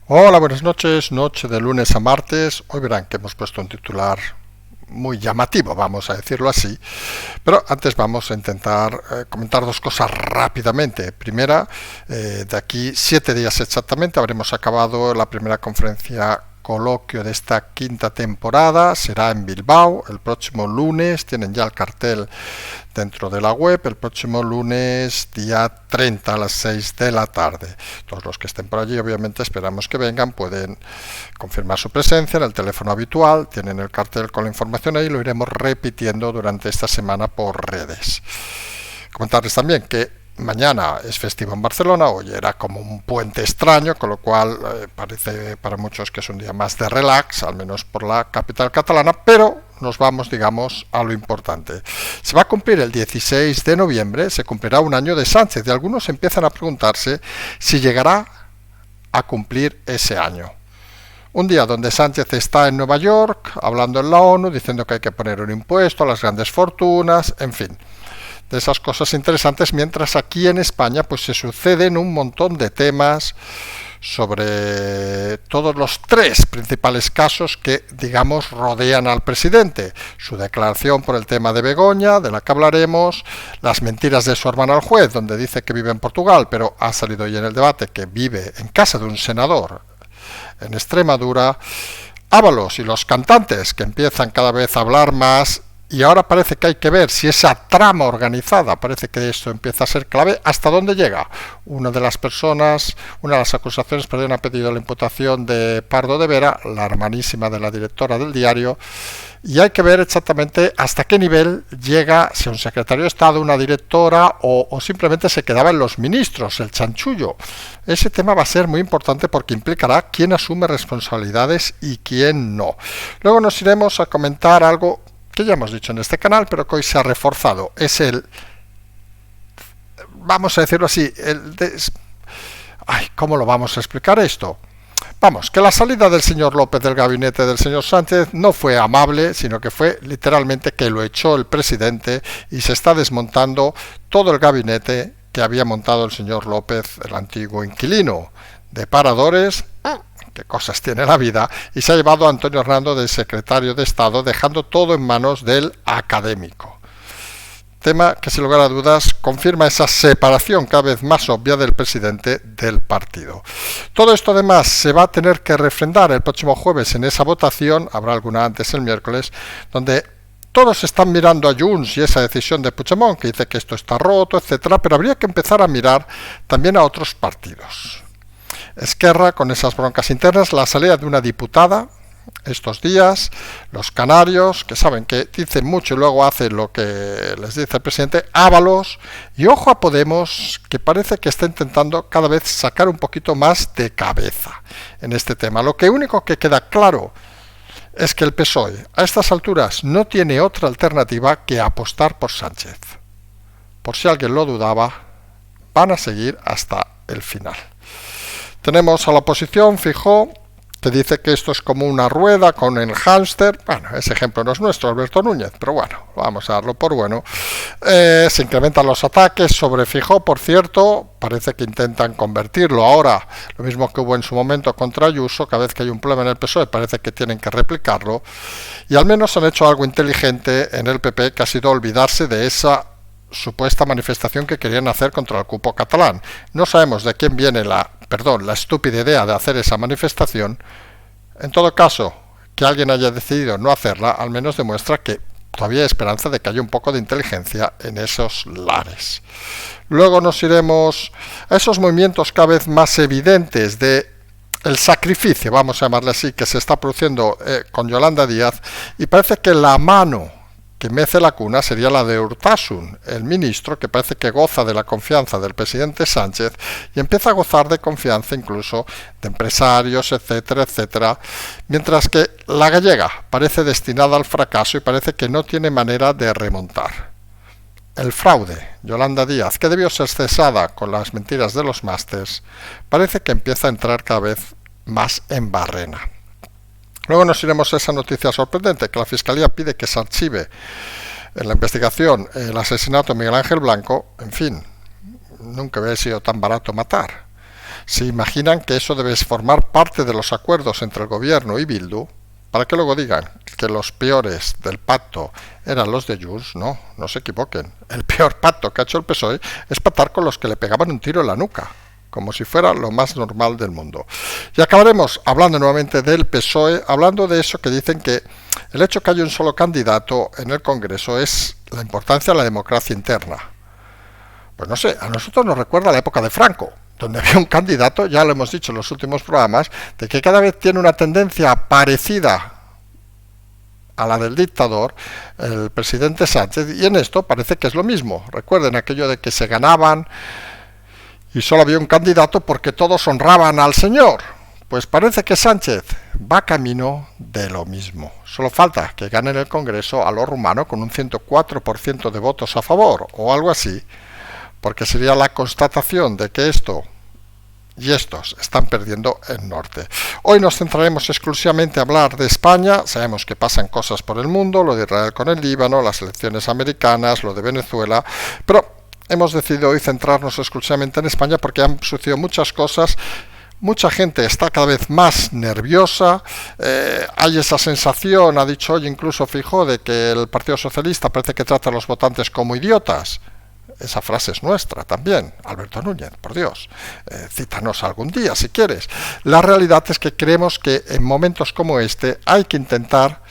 Hola, buenas noches, noche de lunes a martes. Hoy verán que hemos puesto un titular muy llamativo, vamos a decirlo así. Pero antes vamos a intentar comentar dos cosas rápidamente. Primera, de aquí 7 días exactamente habremos acabado la primera conferencia coloquio de esta quinta temporada. Será en Bilbao el próximo lunes. Tienen ya el cartel dentro de la web. El próximo lunes día 30 a las 6 de la tarde. Todos los que estén por allí, obviamente esperamos que vengan, pueden confirmar su presencia en el teléfono habitual. Tienen el cartel con la información ahí. Lo iremos repitiendo durante esta semana por redes. Comentarles también que mañana es festivo en Barcelona. Hoy era como un puente extraño, con lo cual parece para muchos que es un día más de relax, al menos por la capital catalana, pero nos vamos, digamos, a lo importante. Se va a cumplir el 16 de noviembre, se cumplirá un año de Sánchez y algunos empiezan a preguntarse si llegará a cumplir ese año. Un día donde Sánchez está en Nueva York, hablando en la ONU, diciendo que hay que poner un impuesto a las grandes fortunas, en fin, de esas cosas interesantes, mientras aquí en España pues se suceden un montón de temas sobre todos los tres principales casos que, digamos, rodean al presidente. Su declaración por el tema de Begoña, de la que hablaremos, las mentiras de su hermano al juez, donde dice que vive en Portugal, pero ha salido hoy en el debate que vive en casa de un senador en Extremadura, Ábalos y los cantantes, que empiezan cada vez a hablar más. Y ahora parece que hay que ver si esa trama organizada, parece que esto empieza a ser clave, hasta dónde llega. Una de las acusaciones, ha pedido la imputación de Pardo de Vera, la hermanísima de la directora del diario, y hay que ver exactamente hasta qué nivel llega, si un secretario de Estado, una directora o simplemente se quedaba en los ministros, el chanchullo. Ese tema va a ser muy importante porque implicará quién asume responsabilidades y quién no. Luego nos iremos a comentar algo que ya hemos dicho en este canal, pero que hoy se ha reforzado. Es vamos a decirlo así, ¿cómo lo vamos a explicar esto? Vamos, que la salida del señor López del gabinete del señor Sánchez no fue amable, sino que fue literalmente que lo echó el presidente y se está desmontando todo el gabinete que había montado el señor López, el antiguo inquilino de Paradores. Qué cosas tiene la vida, y se ha llevado a Antonio Hernando de secretario de Estado, dejando todo en manos del académico. Tema que sin lugar a dudas confirma esa separación cada vez más obvia del presidente del partido. Todo esto además se va a tener que refrendar el próximo jueves en esa votación, habrá alguna antes el miércoles, donde todos están mirando a Junts y esa decisión de Puigdemont, que dice que esto está roto, etcétera, pero habría que empezar a mirar también a otros partidos. Esquerra, con esas broncas internas, la salida de una diputada estos días, los canarios, que saben que dicen mucho y luego hacen lo que les dice el presidente, Ábalos, y ojo a Podemos, que parece que está intentando cada vez sacar un poquito más de cabeza en este tema. Lo que único que queda claro es que el PSOE a estas alturas no tiene otra alternativa que apostar por Sánchez. Por si alguien lo dudaba, van a seguir hasta el final. Tenemos a la oposición, Feijóo, que dice que esto es como una rueda con el hámster. Bueno, ese ejemplo no es nuestro, Alberto Núñez, pero bueno, vamos a darlo por bueno. Se incrementan los ataques sobre Feijóo, por cierto, parece que intentan convertirlo ahora, lo mismo que hubo en su momento contra Ayuso, cada vez que hay un problema en el PSOE parece que tienen que replicarlo, y al menos han hecho algo inteligente en el PP, que ha sido olvidarse de esa supuesta manifestación que querían hacer contra el cupo catalán. No sabemos de quién viene la estúpida idea de hacer esa manifestación. En todo caso, que alguien haya decidido no hacerla, al menos demuestra que todavía hay esperanza de que haya un poco de inteligencia en esos lares. Luego nos iremos a esos movimientos cada vez más evidentes de el sacrificio, vamos a llamarle así, que se está produciendo con Yolanda Díaz, y parece que la mano que mece la cuna sería la de Urtasun, el ministro que parece que goza de la confianza del presidente Sánchez y empieza a gozar de confianza incluso de empresarios, etcétera, etcétera, mientras que la gallega parece destinada al fracaso y parece que no tiene manera de remontar. El fraude, Yolanda Díaz, que debió ser cesada con las mentiras de los másters, parece que empieza a entrar cada vez más en barrena. Luego nos iremos a esa noticia sorprendente, que la Fiscalía pide que se archive en la investigación el asesinato de Miguel Ángel Blanco. En fin, nunca había sido tan barato matar. se imaginan que eso debe formar parte de los acuerdos entre el gobierno y Bildu, para que luego digan que los peores del pacto eran los de Junts. No, no se equivoquen. El peor pacto que ha hecho el PSOE es pactar con los que le pegaban un tiro en la nuca, como si fuera lo más normal del mundo. Y acabaremos hablando nuevamente del PSOE, hablando de eso que dicen que el hecho que haya un solo candidato en el Congreso es la importancia de la democracia interna. Pues no sé, a nosotros nos recuerda la época de Franco, donde había un candidato, ya lo hemos dicho en los últimos programas, de que cada vez tiene una tendencia parecida a la del dictador, el presidente Sánchez, y en esto parece que es lo mismo. Recuerden aquello de que se ganaban y solo había un candidato porque todos honraban al señor. Pues parece que Sánchez va camino de lo mismo. Solo falta que gane en el Congreso a lo rumano con un 104% de votos a favor, o algo así, porque sería la constatación de que esto y estos están perdiendo el norte. Hoy nos centraremos exclusivamente a hablar de España. Sabemos que pasan cosas por el mundo, lo de Israel con el Líbano, las elecciones americanas, lo de Venezuela, pero hemos decidido hoy centrarnos exclusivamente en España porque han sucedido muchas cosas. Mucha gente está cada vez más nerviosa, hay esa sensación, ha dicho hoy incluso Feijóo, de que el Partido Socialista parece que trata a los votantes como idiotas. Esa frase es nuestra también, Alberto Núñez, por Dios, cítanos algún día si quieres. La realidad es que creemos que en momentos como este hay que intentar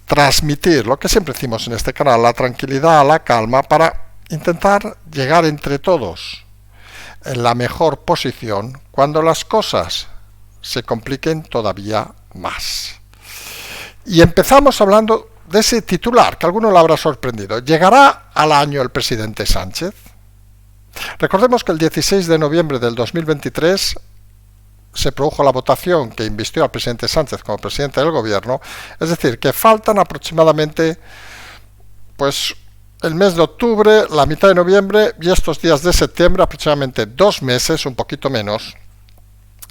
transmitir lo que siempre decimos en este canal, la tranquilidad, la calma, para intentar llegar entre todos en la mejor posición cuando las cosas se compliquen todavía más. Y empezamos hablando de ese titular, que a alguno le habrá sorprendido. ¿Llegará al año el presidente Sánchez? Recordemos que el 16 de noviembre del 2023 se produjo la votación que invistió al presidente Sánchez como presidente del gobierno, es decir, que faltan aproximadamente pues el mes de octubre, la mitad de noviembre y estos días de septiembre, aproximadamente 2 meses, un poquito menos,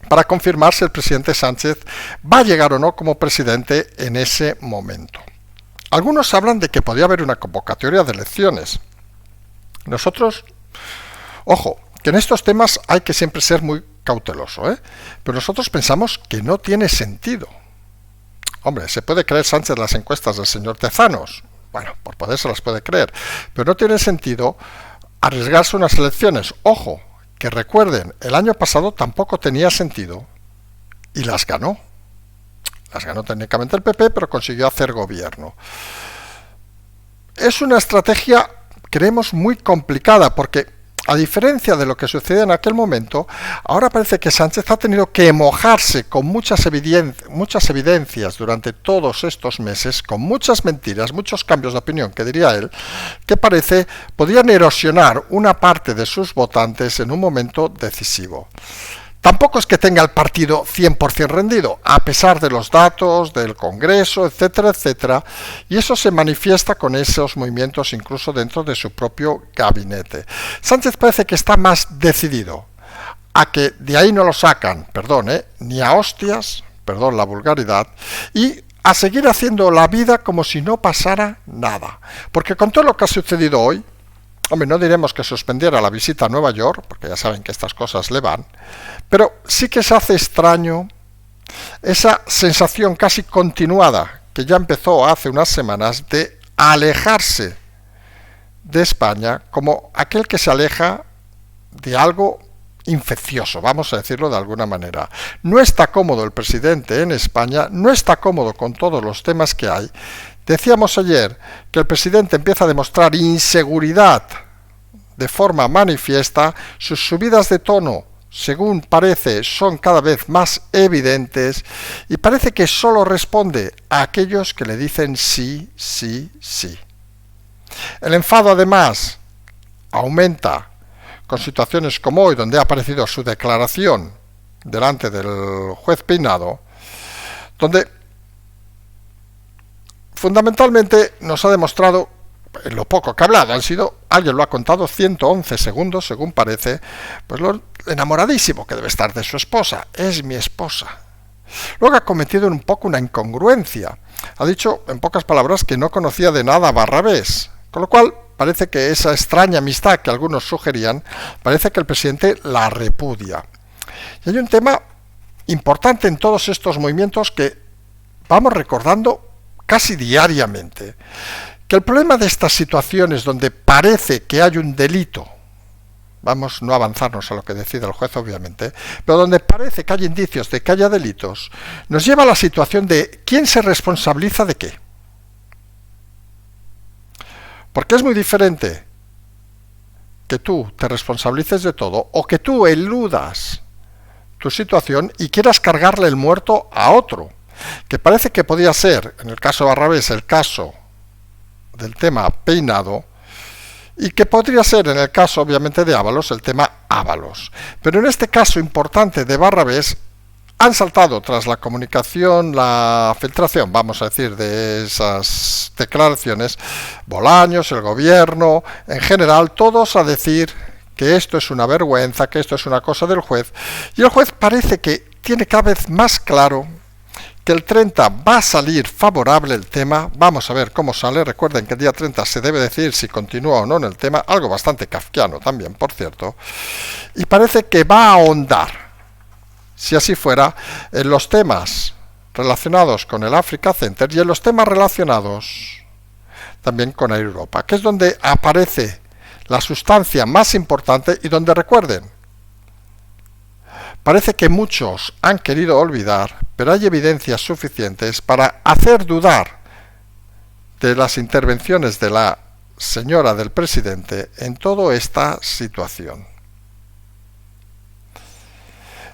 para confirmar si el presidente Sánchez va a llegar o no como presidente en ese momento. Algunos hablan de que podría haber una convocatoria de elecciones. Nosotros, ojo, que en estos temas hay que siempre ser muy cauteloso, pero nosotros pensamos que no tiene sentido. Hombre, se puede creer Sánchez las encuestas del señor Tezanos. Bueno, por poder se las puede creer, pero no tiene sentido arriesgarse unas elecciones. Ojo, que recuerden, el año pasado tampoco tenía sentido y las ganó. Las ganó técnicamente el PP, pero consiguió hacer gobierno. Es una estrategia, creemos, muy complicada, porque a diferencia de lo que sucedió en aquel momento, ahora parece que Sánchez ha tenido que mojarse con muchas evidencias durante todos estos meses, con muchas mentiras, muchos cambios de opinión, que diría él, que parece podrían erosionar una parte de sus votantes en un momento decisivo. Tampoco es que tenga el partido 100% rendido, a pesar de los datos del Congreso, etcétera, etcétera, y eso se manifiesta con esos movimientos incluso dentro de su propio gabinete. Sánchez parece que está más decidido a que de ahí no lo sacan, ni a hostias, perdón la vulgaridad, y a seguir haciendo la vida como si no pasara nada. Porque con todo lo que ha sucedido hoy, hombre, no diremos que suspendiera la visita a Nueva York, porque ya saben que estas cosas le van, pero sí que se hace extraño esa sensación casi continuada, que ya empezó hace unas semanas, de alejarse de España como aquel que se aleja de algo infeccioso, vamos a decirlo de alguna manera. No está cómodo el presidente en España, no está cómodo con todos los temas que hay. Decíamos ayer que el presidente empieza a demostrar inseguridad de forma manifiesta, sus subidas de tono, según parece, son cada vez más evidentes y parece que solo responde a aquellos que le dicen sí, sí, sí. El enfado además aumenta con situaciones como hoy, donde ha aparecido su declaración delante del juez Peinado, donde fundamentalmente nos ha demostrado, en lo poco que ha hablado, alguien lo ha contado, 111 segundos, según parece, pues lo enamoradísimo que debe estar de su esposa. Es mi esposa. Luego ha cometido un poco una incongruencia. Ha dicho, en pocas palabras, que no conocía de nada a Barrabés, con lo cual parece que esa extraña amistad que algunos sugerían, parece que el presidente la repudia. Y hay un tema importante en todos estos movimientos que vamos recordando casi diariamente, que el problema de estas situaciones donde parece que hay un delito, vamos no avanzarnos a lo que decide el juez obviamente, pero donde parece que hay indicios de que haya delitos, nos lleva a la situación de quién se responsabiliza de qué. Porque es muy diferente que tú te responsabilices de todo o que tú eludas tu situación y quieras cargarle el muerto a otro, que parece que podía ser, en el caso de Barrabés, el caso del tema peinado, y que podría ser, en el caso obviamente de Ábalos, el tema Ábalos. Pero en este caso importante de Barrabés, han saltado tras la comunicación, la filtración, vamos a decir, de esas declaraciones, Bolaños, el gobierno, en general, todos a decir que esto es una vergüenza, que esto es una cosa del juez, y el juez parece que tiene cada vez más claro que el 30 va a salir favorable el tema. Vamos a ver cómo sale. Recuerden que el día 30 se debe decidir si continúa o no en el tema, algo bastante kafkiano también, por cierto, y parece que va a ahondar, si así fuera, en los temas relacionados con el Africa Center y en los temas relacionados también con Air Europa, que es donde aparece la sustancia más importante y donde, recuerden, parece que muchos han querido olvidar, pero hay evidencias suficientes para hacer dudar de las intervenciones de la señora del presidente en toda esta situación.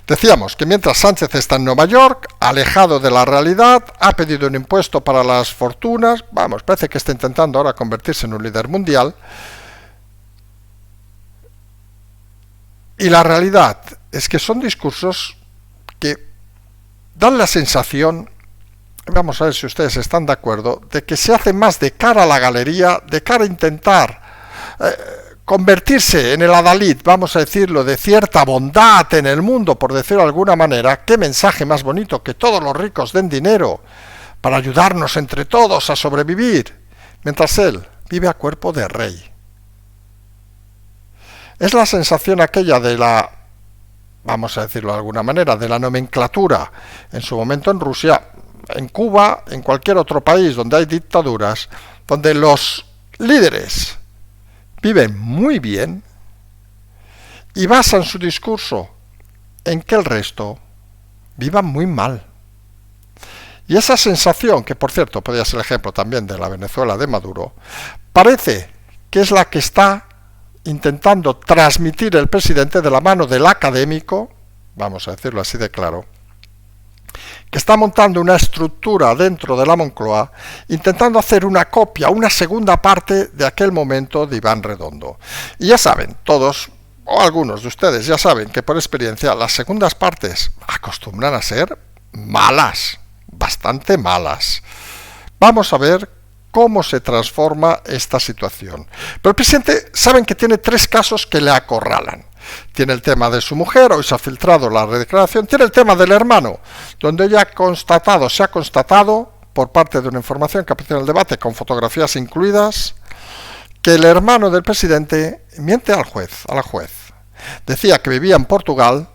Decíamos que mientras Sánchez está en Nueva York, alejado de la realidad, ha pedido un impuesto para las fortunas, vamos, parece que está intentando ahora convertirse en un líder mundial, y la realidad es que son discursos que dan la sensación, vamos a ver si ustedes están de acuerdo, de que se hace más de cara a la galería, de cara a intentar convertirse en el adalid, vamos a decirlo, de cierta bondad en el mundo, por decirlo de alguna manera. Qué mensaje más bonito, que todos los ricos den dinero para ayudarnos entre todos a sobrevivir, mientras él vive a cuerpo de rey. Es la sensación aquella de la, vamos a decirlo de alguna manera, de la nomenclatura en su momento en Rusia, en Cuba, en cualquier otro país donde hay dictaduras, donde los líderes viven muy bien y basan su discurso en que el resto viva muy mal. Y esa sensación, que por cierto podría ser el ejemplo también de la Venezuela de Maduro, parece que es la que está intentando transmitir el presidente de la mano del académico, vamos a decirlo así de claro, que está montando una estructura dentro de la Moncloa, intentando hacer una copia, una segunda parte de aquel momento de Iván Redondo. Y ya saben, todos, o algunos de ustedes ya saben que por experiencia las segundas partes acostumbran a ser malas, bastante malas. Vamos a ver cómo se transforma esta situación. Pero el presidente, saben que tiene tres casos que le acorralan. Tiene el tema de su mujer, hoy se ha filtrado la redeclaración, tiene el tema del hermano, donde ya se ha constatado, por parte de una información que apareció en el debate, con fotografías incluidas, que el hermano del presidente miente al juez, a la juez. Decía que vivía en Portugal,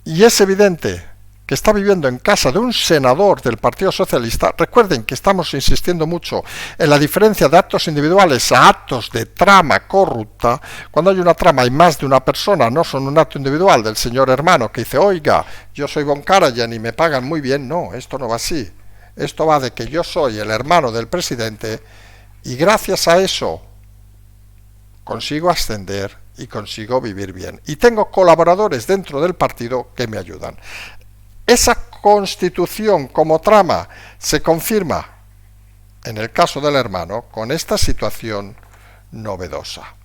y es evidente que está viviendo en casa de un senador del Partido Socialista. Recuerden que estamos insistiendo mucho en la diferencia de actos individuales a actos de trama corrupta. Cuando hay una trama y más de una persona, no son un acto individual del señor hermano que dice, oiga, yo soy Von Karajan y me pagan muy bien. No, esto no va así. Esto va de que yo soy el hermano del presidente y gracias a eso consigo ascender y consigo vivir bien. Y tengo colaboradores dentro del partido que me ayudan. Esa constitución como trama se confirma, en el caso del hermano, con esta situación novedosa.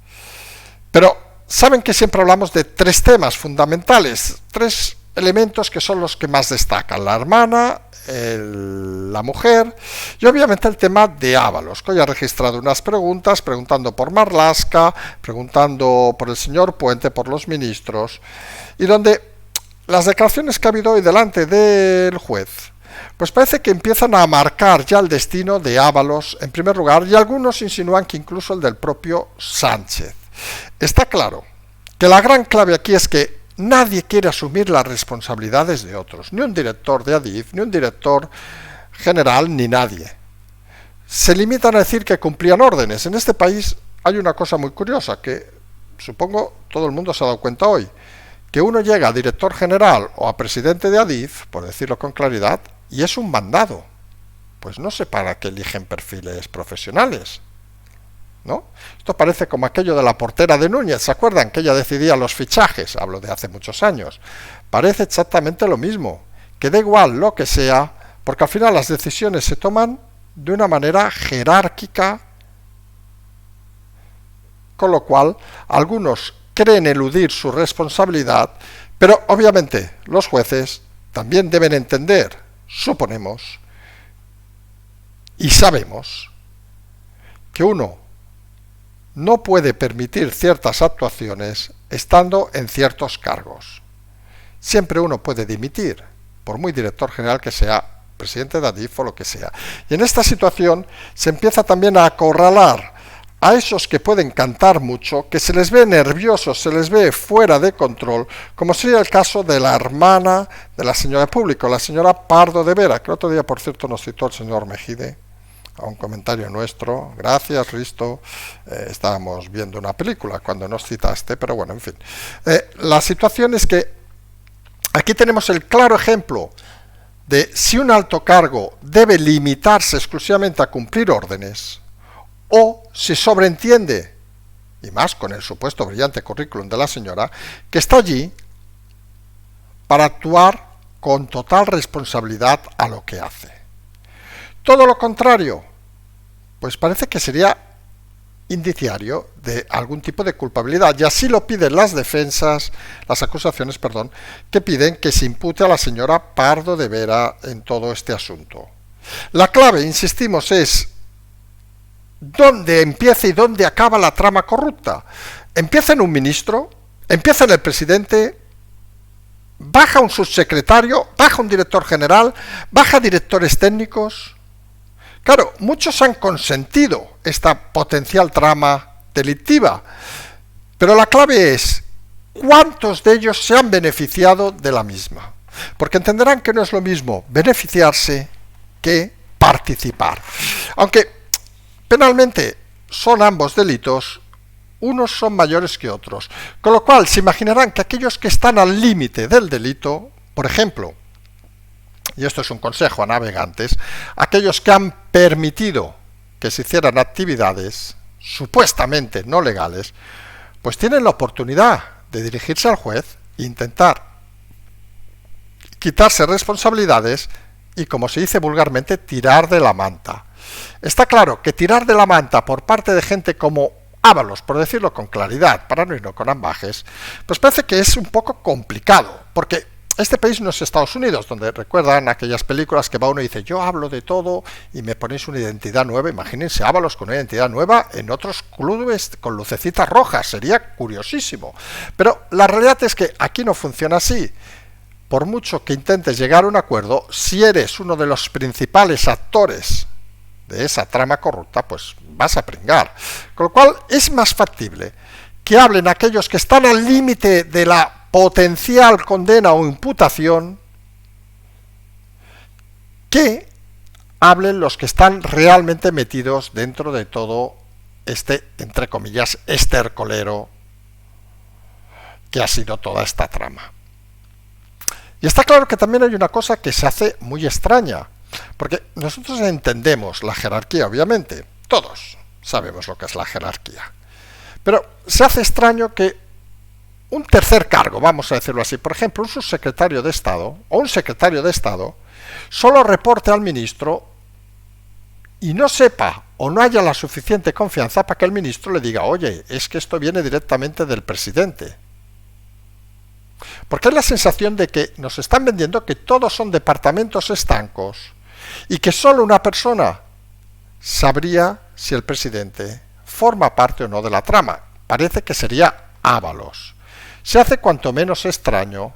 Pero saben que siempre hablamos de tres temas fundamentales, tres elementos que son los que más destacan: la hermana, la mujer y obviamente el tema de Ábalos, que hoy ha registrado unas preguntas, preguntando por Marlaska, preguntando por el señor Puente, por los ministros, y donde las declaraciones que ha habido hoy delante del juez, pues parece que empiezan a marcar ya el destino de Ábalos en primer lugar, y algunos insinúan que incluso el del propio Sánchez. Está claro que la gran clave aquí es que nadie quiere asumir las responsabilidades de otros, ni un director de Adif, ni un director general, ni nadie. Se limitan a decir que cumplían órdenes. En este país hay una cosa muy curiosa, que supongo todo el mundo se ha dado cuenta hoy, que uno llega a director general o a presidente de Adif, por decirlo con claridad, y es un mandado. Pues no sé para qué eligen perfiles profesionales, ¿no? Esto parece como aquello de la portera de Núñez, ¿se acuerdan? Que ella decidía los fichajes, hablo de hace muchos años. Parece exactamente lo mismo, que da igual lo que sea, porque al final las decisiones se toman de una manera jerárquica, con lo cual algunos creen eludir su responsabilidad, pero obviamente los jueces también deben entender, suponemos, y sabemos, que uno no puede permitir ciertas actuaciones estando en ciertos cargos. Siempre uno puede dimitir, por muy director general que sea, presidente de Adif o lo que sea. Y en esta situación se empieza también a acorralar a esos que pueden cantar mucho, que se les ve nerviosos, se les ve fuera de control, como sería el caso de la hermana de la señora Público, la señora Pardo de Vera, que el otro día, por cierto, nos citó el señor Mejide a un comentario nuestro. Gracias, Risto. Estábamos viendo una película cuando nos citaste, pero bueno, en fin. La situación es que aquí tenemos el claro ejemplo de si un alto cargo debe limitarse exclusivamente a cumplir órdenes, o si sobreentiende, y más con el supuesto brillante currículum de la señora, que está allí para actuar con total responsabilidad a lo que hace. Todo lo contrario, pues parece que sería indiciario de algún tipo de culpabilidad, y así lo piden las acusaciones, que piden que se impute a la señora Pardo de Vera en todo este asunto. La clave, insistimos, es dónde empieza y dónde acaba la trama corrupta. Empieza en un ministro, empieza en el presidente, baja un subsecretario, baja un director general, baja directores técnicos. Claro, muchos han consentido esta potencial trama delictiva, pero la clave es cuántos de ellos se han beneficiado de la misma, porque entenderán que no es lo mismo beneficiarse que participar. Aunque penalmente son ambos delitos, unos son mayores que otros, con lo cual se imaginarán que aquellos que están al límite del delito, por ejemplo, y esto es un consejo a navegantes, aquellos que han permitido que se hicieran actividades supuestamente no legales, pues tienen la oportunidad de dirigirse al juez e intentar quitarse responsabilidades y, como se dice vulgarmente, tirar de la manta. Está claro que tirar de la manta por parte de gente como Ábalos, por decirlo con claridad, para no irnos con ambajes, pues parece que es un poco complicado, porque este país no es Estados Unidos, donde recuerdan aquellas películas que va uno y dice, yo hablo de todo y me ponéis una identidad nueva. Imagínense Ábalos con una identidad nueva en otros clubes con lucecitas rojas, sería curiosísimo. Pero la realidad es que aquí no funciona así. Por mucho que intentes llegar a un acuerdo, si eres uno de los principales actores de esa trama corrupta, pues vas a pringar. Con lo cual es más factible que hablen aquellos que están al límite de la potencial condena o imputación, que hablen los que están realmente metidos dentro de todo este, entre comillas, estercolero que ha sido toda esta trama. Y está claro que también hay una cosa que se hace muy extraña, porque nosotros entendemos la jerarquía, obviamente, todos sabemos lo que es la jerarquía, pero se hace extraño que un tercer cargo, vamos a decirlo así, por ejemplo, un subsecretario de Estado o un secretario de Estado, solo reporte al ministro y no sepa o no haya la suficiente confianza para que el ministro le diga, oye, es que esto viene directamente del presidente. Porque hay la sensación de que nos están vendiendo que todos son departamentos estancos y que solo una persona sabría si el presidente forma parte o no de la trama. Parece que sería Ábalos. Se hace cuanto menos extraño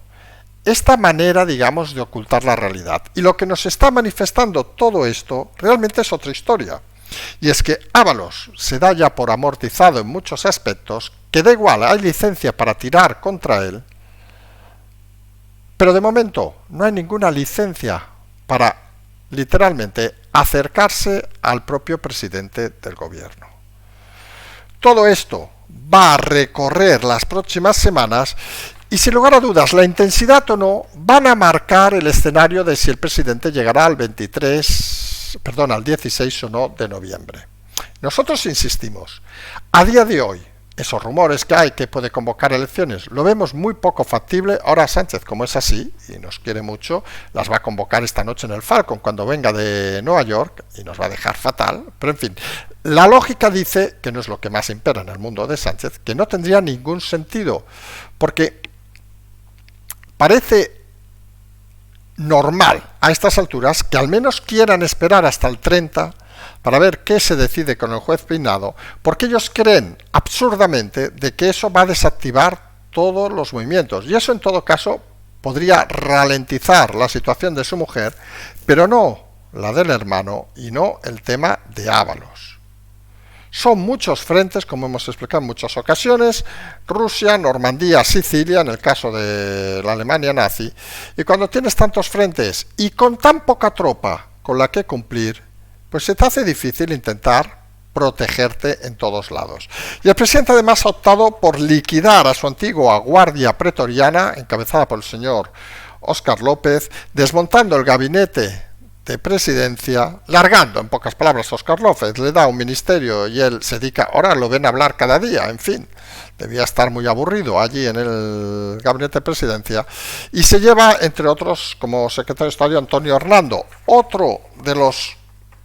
esta manera, digamos, de ocultar la realidad. Y lo que nos está manifestando todo esto realmente es otra historia. Y es que Ábalos se da ya por amortizado en muchos aspectos, que da igual, hay licencia para tirar contra él, Pero de momento no hay ninguna licencia para literalmente acercarse al propio presidente del gobierno. Todo esto va a recorrer las próximas semanas y sin lugar a dudas la intensidad o no van a marcar el escenario de si el presidente llegará al 16 o no de noviembre. Nosotros insistimos, a día de hoy, esos rumores que hay que puede convocar elecciones, lo vemos muy poco factible. Ahora Sánchez, como es así, y nos quiere mucho, las va a convocar esta noche en el Falcon cuando venga de Nueva York, y nos va a dejar fatal, pero en fin, la lógica dice, que no es lo que más impera en el mundo de Sánchez, que no tendría ningún sentido, porque parece normal a estas alturas que al menos quieran esperar hasta el 30 para ver qué se decide con el juez Peinado, porque ellos creen absurdamente de que eso va a desactivar todos los movimientos, y eso en todo caso podría ralentizar la situación de su mujer, pero no la del hermano y no el tema de Ábalos. Son muchos frentes, como hemos explicado en muchas ocasiones: Rusia, Normandía, Sicilia, en el caso de la Alemania nazi, y cuando tienes tantos frentes y con tan poca tropa con la que cumplir, pues se te hace difícil intentar protegerte en todos lados. Y el presidente además ha optado por liquidar a su antigua guardia pretoriana, encabezada por el señor Óscar López, desmontando el gabinete de presidencia, largando, en pocas palabras, a Óscar López, le da un ministerio y él se dedica, ahora lo ven hablar cada día, en fin, debía estar muy aburrido allí en el gabinete de presidencia, y se lleva, entre otros, como secretario de Estado, Antonio Hernando, otro de los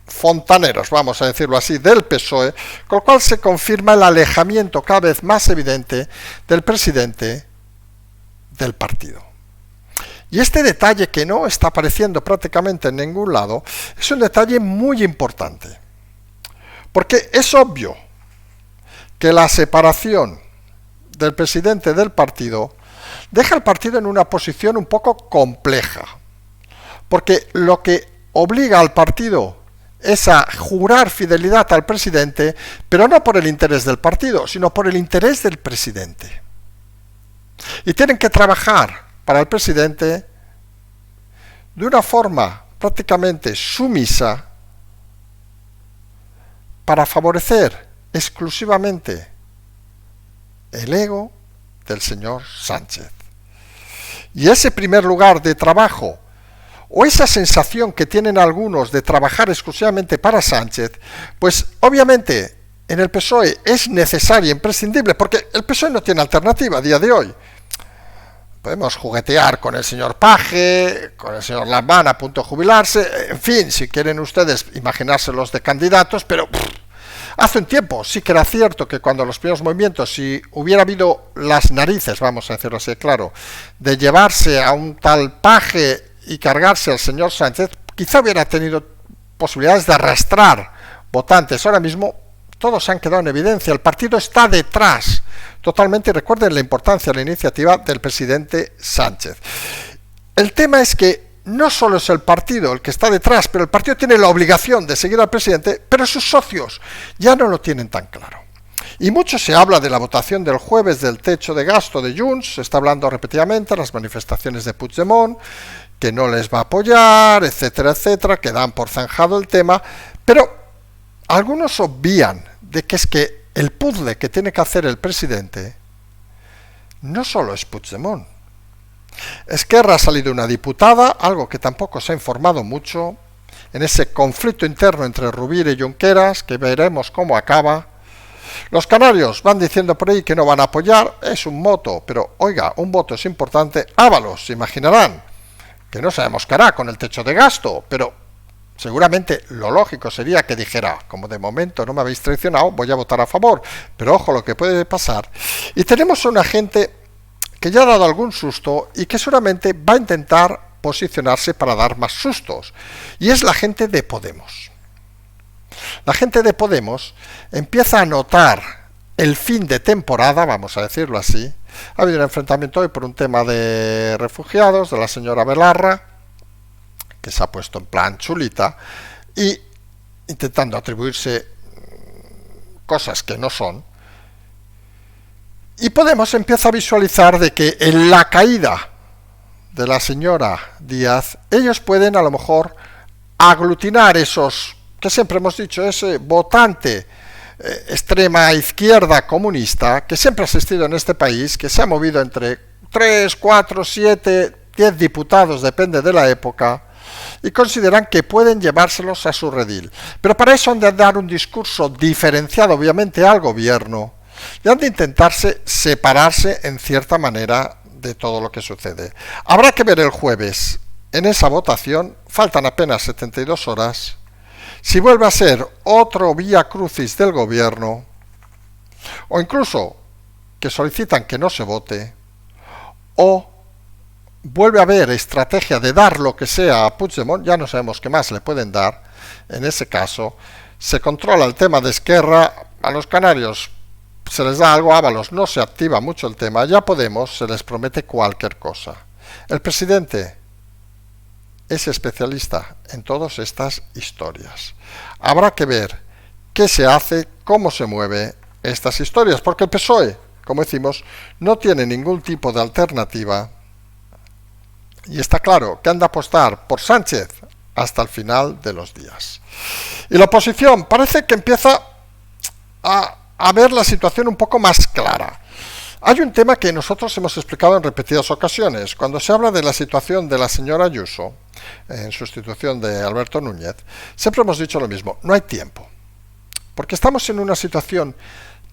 fontaneros, vamos a decirlo así, del PSOE, con lo cual se confirma el alejamiento cada vez más evidente del presidente del partido. Y este detalle, que no está apareciendo prácticamente en ningún lado, es un detalle muy importante, porque es obvio que la separación del presidente del partido deja al partido en una posición un poco compleja, porque lo que obliga al partido es a jurar fidelidad al presidente, pero no por el interés del partido, sino por el interés del presidente. Y tienen que trabajar para el presidente de una forma prácticamente sumisa para favorecer exclusivamente el ego del señor Sánchez. Y ese primer lugar de trabajo, o esa sensación que tienen algunos de trabajar exclusivamente para Sánchez, pues obviamente en el PSOE es necesaria e imprescindible, porque el PSOE no tiene alternativa a día de hoy. Podemos juguetear con el señor Page, con el señor Lambán a punto de jubilarse, en fin, si quieren ustedes imaginárselos de candidatos, pero hace un tiempo sí que era cierto que cuando los primeros movimientos, si hubiera habido las narices, vamos a decirlo así, claro, de llevarse a un tal Page y cargarse al señor Sánchez, quizá hubiera tenido posibilidades de arrastrar votantes. Ahora mismo todos han quedado en evidencia, el partido está detrás totalmente, y recuerden la importancia de la iniciativa del presidente Sánchez. El tema es que no solo es el partido el que está detrás, pero el partido tiene la obligación de seguir al presidente, pero sus socios ya no lo tienen tan claro. Y mucho se habla de la votación del jueves del techo de gasto de Junts, se está hablando repetidamente, las manifestaciones de Puigdemont, que no les va a apoyar, etcétera, etcétera, que dan por zanjado el tema, pero algunos obvían de que es que el puzzle que tiene que hacer el presidente no solo es Puigdemont. Esquerra ha salido una diputada, algo que tampoco se ha informado mucho, en ese conflicto interno entre Rovira y Junqueras, que veremos cómo acaba. Los canarios van diciendo por ahí que no van a apoyar, es un voto, pero oiga, un voto es importante. Ábalos, se imaginarán, que no sabemos qué hará con el techo de gasto, pero seguramente lo lógico sería que dijera, como de momento no me habéis traicionado, voy a votar a favor, pero ojo lo que puede pasar. Y tenemos a una gente que ya ha dado algún susto y que seguramente va a intentar posicionarse para dar más sustos, y es la gente de Podemos. La gente de Podemos empieza a notar el fin de temporada, vamos a decirlo así. Ha habido un enfrentamiento hoy por un tema de refugiados, de la señora Belarra, que se ha puesto en plan chulita, y intentando atribuirse cosas que no son. Y Podemos empieza a visualizar de que en la caída de la señora Díaz, ellos pueden a lo mejor aglutinar esos, que siempre hemos dicho, ese votante extrema izquierda comunista que siempre ha existido en este país, que se ha movido entre 3, 4, 7, 10 diputados, depende de la época, y consideran que pueden llevárselos a su redil. Pero para eso han de dar un discurso diferenciado, obviamente, al gobierno, y han de intentarse separarse en cierta manera de todo lo que sucede. Habrá que ver el jueves en esa votación, faltan apenas 72 horas, si vuelve a ser otro vía crucis del gobierno, o incluso que solicitan que no se vote, o vuelve a haber estrategia de dar lo que sea a Puigdemont, ya no sabemos qué más le pueden dar. En ese caso, se controla el tema de Esquerra, a los canarios se les da algo, a Ábalos no se activa mucho el tema, ya Podemos se les promete cualquier cosa. El presidente es especialista en todas estas historias. Habrá que ver qué se hace, cómo se mueve estas historias, porque el PSOE, como decimos, no tiene ningún tipo de alternativa y está claro que han de apostar por Sánchez hasta el final de los días. Y la oposición parece que empieza a ver la situación un poco más clara. Hay un tema que nosotros hemos explicado en repetidas ocasiones. Cuando se habla de la situación de la señora Ayuso, en sustitución de Alberto Núñez, siempre hemos dicho lo mismo, no hay tiempo. Porque estamos en una situación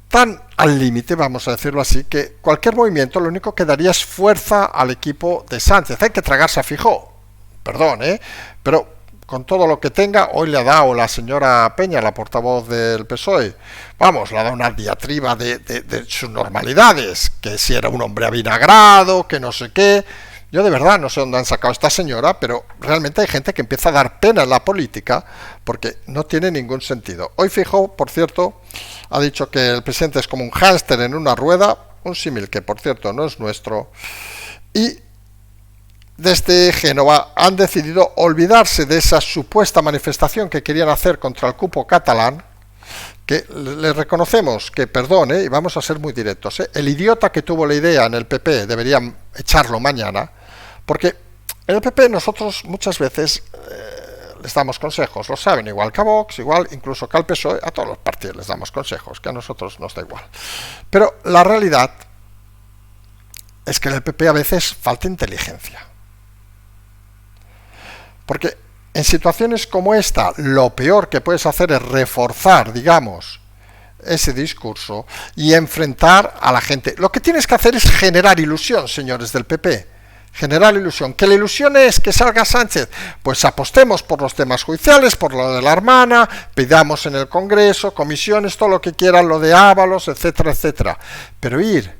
tan al límite, vamos a decirlo así, que cualquier movimiento lo único que daría es fuerza al equipo de Sánchez. Hay que tragarse a Feijóo, perdón, pero con todo lo que tenga, hoy le ha dado la señora Peña, la portavoz del PSOE, vamos, le ha dado una diatriba de sus normalidades, que si era un hombre avinagrado, que no sé qué. Yo de verdad no sé dónde han sacado a esta señora, pero realmente hay gente que empieza a dar pena en la política porque no tiene ningún sentido. Hoy Feijóo, por cierto, ha dicho que el presidente es como un hámster en una rueda, un símil que por cierto no es nuestro, y desde Génova han decidido olvidarse de esa supuesta manifestación que querían hacer contra el cupo catalán, que le reconocemos que, perdone, y vamos a ser muy directos, el idiota que tuvo la idea en el PP deberían echarlo mañana, porque en el PP nosotros muchas veces les damos consejos, lo saben, igual que a Vox, igual incluso que al PSOE, a todos los partidos les damos consejos, que a nosotros nos da igual. Pero la realidad es que en el PP a veces falta inteligencia. Porque en situaciones como esta, lo peor que puedes hacer es reforzar, digamos, ese discurso y enfrentar a la gente. Lo que tienes que hacer es generar ilusión, señores del PP. Generar ilusión. ¿Que la ilusión es que salga Sánchez? Pues apostemos por los temas judiciales, por lo de la hermana, pidamos en el Congreso, comisiones, todo lo que quieran, lo de Ábalos, etcétera, etcétera. Pero ir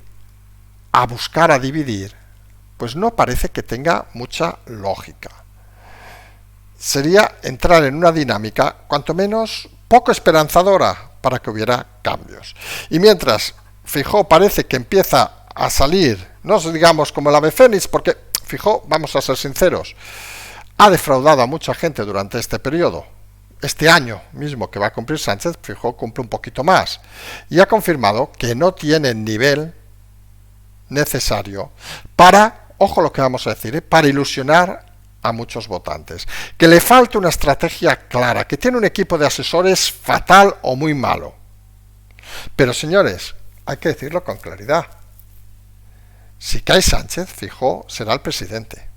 a buscar a dividir, pues no parece que tenga mucha lógica. Sería entrar en una dinámica, cuanto menos, poco esperanzadora para que hubiera cambios. Y mientras Feijóo parece que empieza a salir, no digamos como el ave fénix, porque Feijóo, vamos a ser sinceros, ha defraudado a mucha gente durante este periodo. Este año mismo que va a cumplir Sánchez, Feijóo cumple un poquito más. Y ha confirmado que no tiene el nivel necesario para, ojo lo que vamos a decir, para ilusionar a muchos votantes, que le falta una estrategia clara, que tiene un equipo de asesores fatal o muy malo. Pero señores, hay que decirlo con claridad. Si cae Sánchez, Feijóo será el presidente.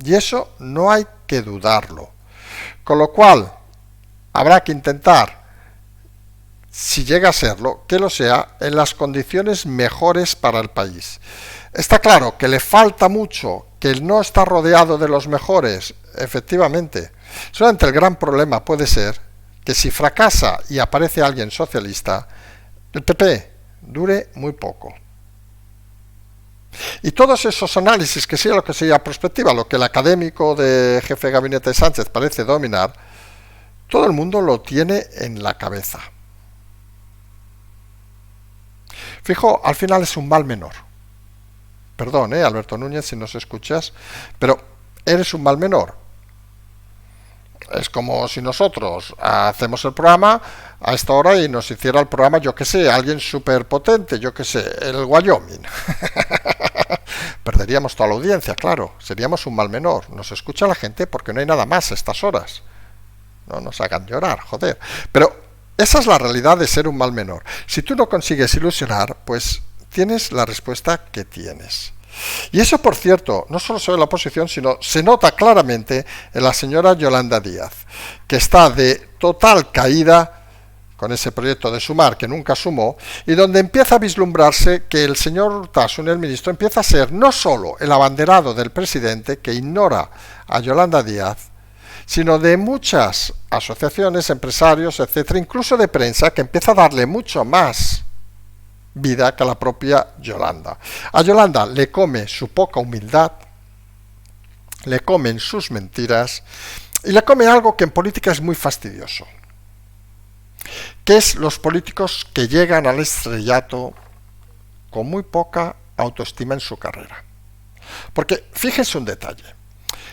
Y eso no hay que dudarlo. Con lo cual, habrá que intentar, si llega a serlo, que lo sea en las condiciones mejores para el país. Está claro que le falta mucho, que no está rodeado de los mejores, efectivamente. Solamente el gran problema puede ser que si fracasa y aparece alguien socialista, el PP dure muy poco. Y todos esos análisis, que sea lo que sea perspectiva, lo que el académico de jefe de gabinete de Sánchez parece dominar, todo el mundo lo tiene en la cabeza. Feijóo, al final es un mal menor. Perdón, Alberto Núñez, si nos escuchas, pero eres un mal menor. Es como si nosotros hacemos el programa a esta hora y nos hiciera el programa, yo que sé, alguien súper potente, yo que sé, el Wyoming. perderíamos toda la audiencia, claro, seríamos un mal menor. Nos escucha la gente porque no hay nada más a estas horas. No nos hagan llorar, joder. Pero esa es la realidad de ser un mal menor. Si tú no consigues ilusionar, pues tienes la respuesta que tienes. Y eso, por cierto, no solo se ve en la oposición, sino se nota claramente en la señora Yolanda Díaz, que está de total caída con ese proyecto de sumar que nunca sumó, y donde empieza a vislumbrarse que el señor Urtasun, el ministro, empieza a ser no solo el abanderado del presidente, que ignora a Yolanda Díaz, sino de muchas asociaciones, empresarios, etcétera, incluso de prensa, que empieza a darle mucho más vida que a la propia Yolanda. A Yolanda le come su poca humildad, le comen sus mentiras, y le come algo que en política es muy fastidioso, que es los políticos que llegan al estrellato con muy poca autoestima en su carrera. Porque fíjense un detalle,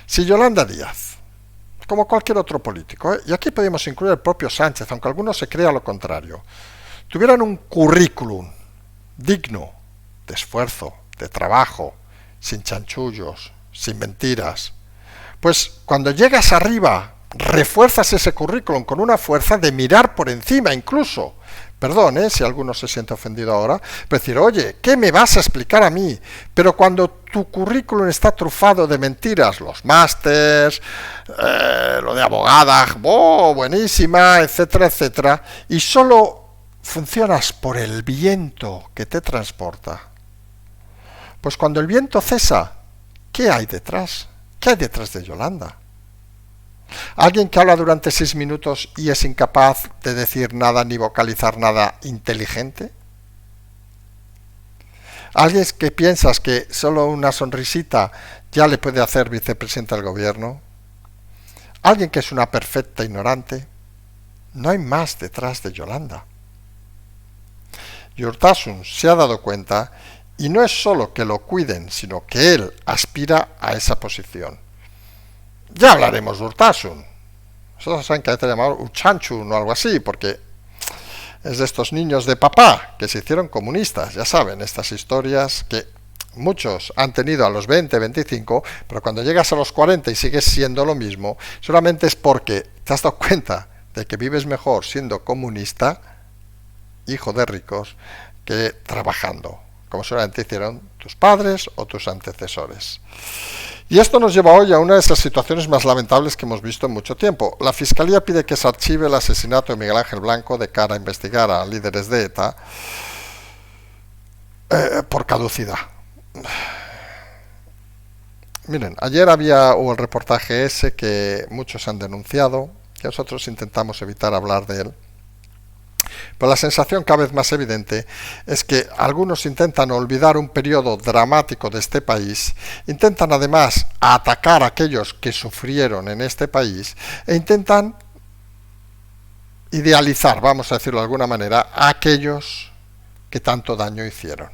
si Yolanda Díaz, como cualquier otro político, y aquí podemos incluir el propio Sánchez, aunque algunos se crea lo contrario, tuvieran un currículum digno de esfuerzo, de trabajo, sin chanchullos, sin mentiras, pues cuando llegas arriba refuerzas ese currículum con una fuerza de mirar por encima incluso. Perdón, si alguno se siente ofendido ahora, pero decir, oye, ¿qué me vas a explicar a mí? Pero cuando tu currículum está trufado de mentiras, los másters, lo de abogada, buenísima, etcétera, etcétera, y solo funcionas por el viento que te transporta, pues cuando el viento cesa, ¿qué hay detrás? ¿Qué hay detrás de Yolanda? ¿Alguien que habla durante 6 minutos y es incapaz de decir nada ni vocalizar nada inteligente? ¿Alguien que piensas que solo una sonrisita ya le puede hacer vicepresidente del gobierno? ¿Alguien que es una perfecta ignorante? No hay más detrás de Yolanda. Y Urtasun se ha dado cuenta, y no es solo que lo cuiden, sino que él aspira a esa posición. Ya hablaremos de Urtasun. Vosotros saben que hay que llamar Uchanchun o algo así, porque es de estos niños de papá que se hicieron comunistas. Ya saben, estas historias que muchos han tenido a los 20, 25, pero cuando llegas a los 40 y sigues siendo lo mismo, solamente es porque te has dado cuenta de que vives mejor siendo comunista, hijo de ricos, que trabajando, como seguramente hicieron tus padres o tus antecesores. Y esto nos lleva hoy a una de esas situaciones más lamentables que hemos visto en mucho tiempo. La Fiscalía pide que se archive el asesinato de Miguel Ángel Blanco de cara a investigar a líderes de ETA por caducidad. Miren, ayer hubo el reportaje ese que muchos han denunciado, que nosotros intentamos evitar hablar de él. Pero la sensación cada vez más evidente es que algunos intentan olvidar un periodo dramático de este país, intentan además atacar a aquellos que sufrieron en este país e intentan idealizar, vamos a decirlo de alguna manera, a aquellos que tanto daño hicieron.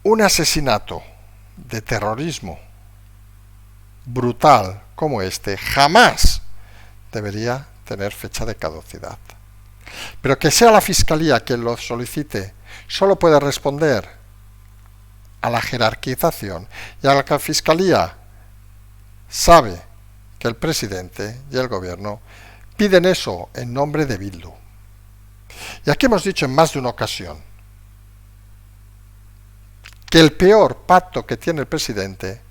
Un asesinato de terrorismo brutal como este jamás debería tener fecha de caducidad. Pero que sea la Fiscalía quien lo solicite, solo puede responder a la jerarquización, y a la que la Fiscalía sabe que el presidente y el gobierno piden eso en nombre de Bildu. Y aquí hemos dicho en más de una ocasión que el peor pacto que tiene el presidente,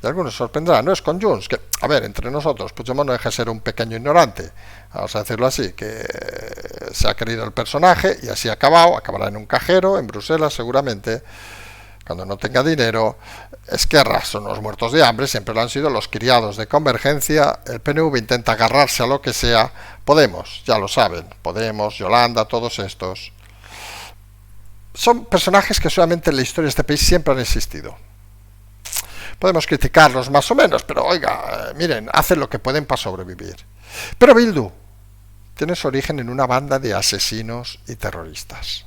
y algunos sorprenderán, no es con Junts, que, a ver, entre nosotros, Puigdemont no deja de ser un pequeño ignorante, vamos a decirlo así, que se ha creído el personaje y así ha acabado, acabará en un cajero, en Bruselas seguramente, cuando no tenga dinero. Esquerra son los muertos de hambre, siempre lo han sido los criados de Convergencia, el PNV intenta agarrarse a lo que sea, Podemos, ya lo saben, Podemos, Yolanda, todos estos, son personajes que solamente en la historia de este país siempre han existido. Podemos criticarlos más o menos, pero oiga, miren, hacen lo que pueden para sobrevivir. Pero Bildu tiene su origen en una banda de asesinos y terroristas,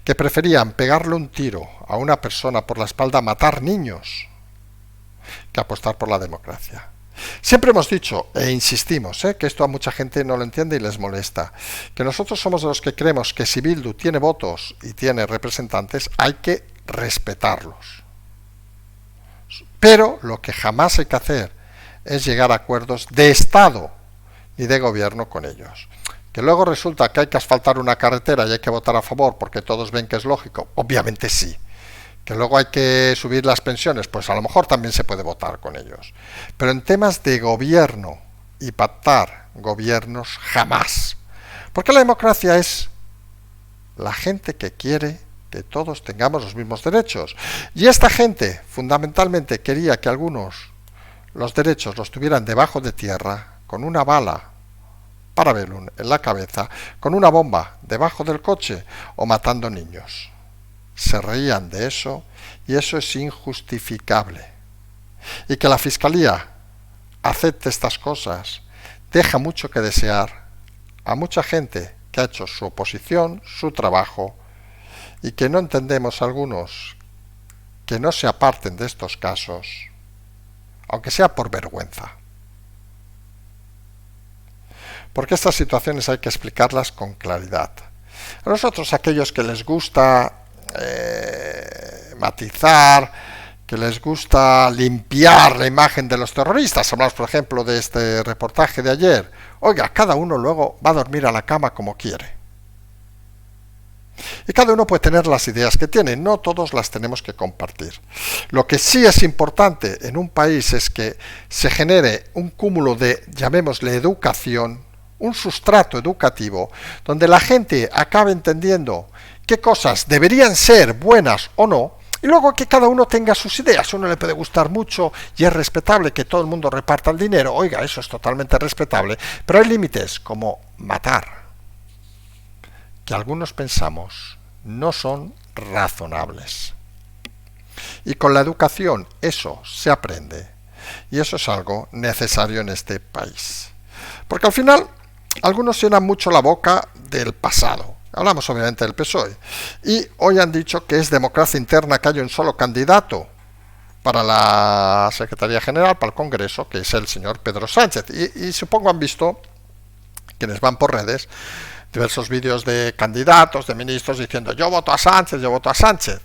que preferían pegarle un tiro a una persona por la espalda, matar niños, que apostar por la democracia. Siempre hemos dicho, e insistimos, que esto a mucha gente no lo entiende y les molesta, que nosotros somos de los que creemos que si Bildu tiene votos y tiene representantes, hay que respetarlos. Pero lo que jamás hay que hacer es llegar a acuerdos de Estado y de gobierno con ellos. Que luego resulta que hay que asfaltar una carretera y hay que votar a favor porque todos ven que es lógico, obviamente sí. Que luego hay que subir las pensiones, pues a lo mejor también se puede votar con ellos. Pero en temas de gobierno y pactar gobiernos, jamás. Porque la democracia es la gente que quiere que todos tengamos los mismos derechos. Y esta gente fundamentalmente quería que algunos los derechos los tuvieran debajo de tierra, con una bala parabellum en la cabeza, con una bomba debajo del coche o matando niños. Se reían de eso y eso es injustificable. Y que la Fiscalía acepte estas cosas deja mucho que desear a mucha gente que ha hecho su oposición, su trabajo, y que no entendemos algunos que no se aparten de estos casos, aunque sea por vergüenza. Porque estas situaciones hay que explicarlas con claridad. A nosotros, aquellos que les gusta matizar, que les gusta limpiar la imagen de los terroristas, hablamos por ejemplo de este reportaje de ayer, oiga, cada uno luego va a dormir a la cama como quiere. Y cada uno puede tener las ideas que tiene, no todos las tenemos que compartir. Lo que sí es importante en un país es que se genere un cúmulo de, llamémosle, educación, un sustrato educativo, donde la gente acabe entendiendo qué cosas deberían ser buenas o no, y luego que cada uno tenga sus ideas. A uno le puede gustar mucho y es respetable que todo el mundo reparta el dinero, oiga, eso es totalmente respetable, pero hay límites como matar, que algunos pensamos no son razonables. Y con la educación eso se aprende, y eso es algo necesario en este país. Porque al final algunos llenan mucho la boca del pasado. Hablamos obviamente del PSOE. Y hoy han dicho que es democracia interna que haya un solo candidato para la Secretaría General, para el Congreso, que es el señor Pedro Sánchez. Y supongo han visto, quienes van por redes, diversos vídeos de candidatos, de ministros, diciendo yo voto a Sánchez, yo voto a Sánchez.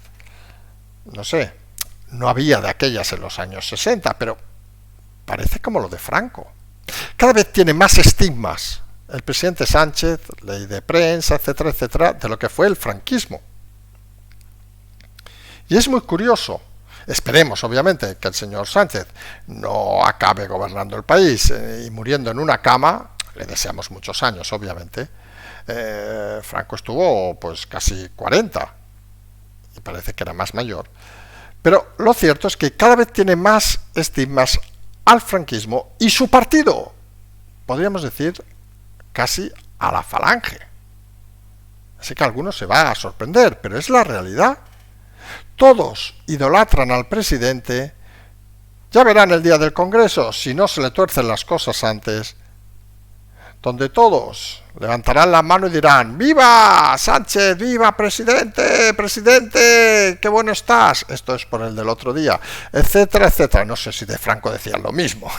No sé, no había de aquellas en los años 60, pero parece como lo de Franco. Cada vez tiene más estigmas el presidente Sánchez, ley de prensa, etcétera, etcétera, de lo que fue el franquismo. Y es muy curioso. Esperemos, obviamente, que el señor Sánchez no acabe gobernando el país y muriendo en una cama. Le deseamos muchos años, obviamente. Franco estuvo pues casi 40 y parece que era más mayor. Pero lo cierto es que cada vez tiene más estigmas al franquismo y su partido, podríamos decir, casi a la falange. Así que a algunos se va a sorprender, pero es la realidad. Todos idolatran al presidente. Ya verán el día del Congreso, si no se le tuercen las cosas antes, donde todos levantarán la mano y dirán ¡viva Sánchez! ¡Viva presidente! ¡Presidente! ¡Qué bueno estás! Esto es por el del otro día, etcétera, etcétera. No sé si de Franco decían lo mismo.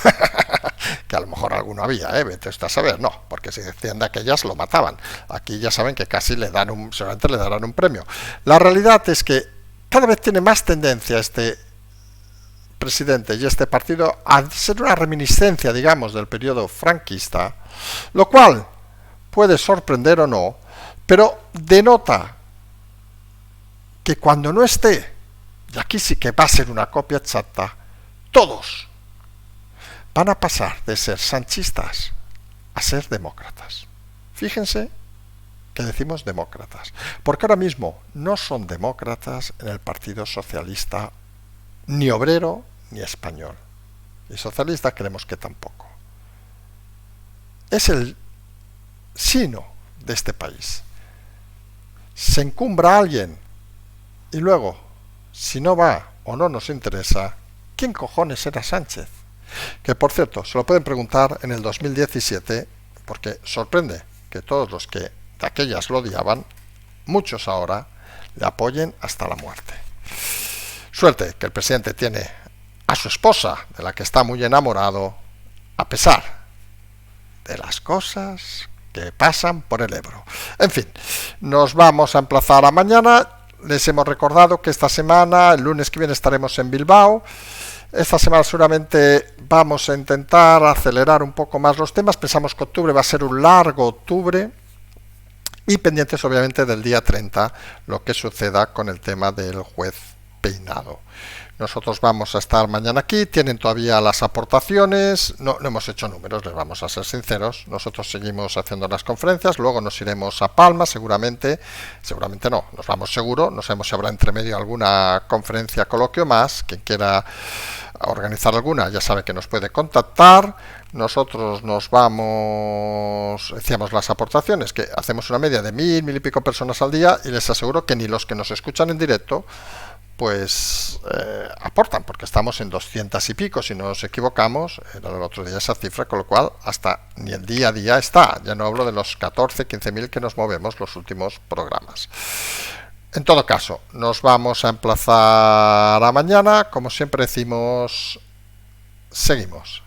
Que a lo mejor alguno había, vete usted a saber. No, porque si decían de aquellas lo mataban. Aquí ya saben que casi seguramente le darán un premio. La realidad es que cada vez tiene más tendencia este presidente y este partido a ser una reminiscencia, digamos, del periodo franquista, lo cual puede sorprender o no, pero denota que cuando no esté, y aquí sí que va a ser una copia exacta, todos van a pasar de ser sanchistas a ser demócratas. Fíjense que decimos demócratas, porque ahora mismo no son demócratas en el Partido Socialista ni obrero ni español. Y socialista creemos que tampoco. Es el sino de este país. Se encumbra a alguien y luego, si no va o no nos interesa, ¿quién cojones era Sánchez? Que por cierto, se lo pueden preguntar en el 2017, porque sorprende que todos los que de aquellas lo odiaban, muchos ahora le apoyen hasta la muerte. Suerte que el presidente tiene a su esposa, de la que está muy enamorado, a pesar de las cosas que pasan por el Ebro. En fin, nos vamos a emplazar a mañana. Les hemos recordado que esta semana, el lunes que viene, estaremos en Bilbao. Esta semana seguramente vamos a intentar acelerar un poco más los temas. Pensamos que octubre va a ser un largo octubre. Y pendientes obviamente del día 30, lo que suceda con el tema del juez Peinado. Nosotros vamos a estar mañana aquí, tienen todavía las aportaciones, no hemos hecho números, les vamos a ser sinceros, nosotros seguimos haciendo las conferencias, luego nos iremos a Palma seguramente no, nos vamos seguro, no sabemos si habrá entre medio alguna conferencia, coloquio más, quien quiera organizar alguna ya sabe que nos puede contactar. Nosotros nos vamos, decíamos las aportaciones, que hacemos una media de 1000 y pico personas al día y les aseguro que ni los que nos escuchan en directo pues aportan, porque estamos en 200 y pico, si no nos equivocamos, era el otro día esa cifra, con lo cual hasta ni el día a día está, ya no hablo de los 14, 15.000 que nos movemos los últimos programas. En todo caso, nos vamos a emplazar a mañana, como siempre decimos, seguimos.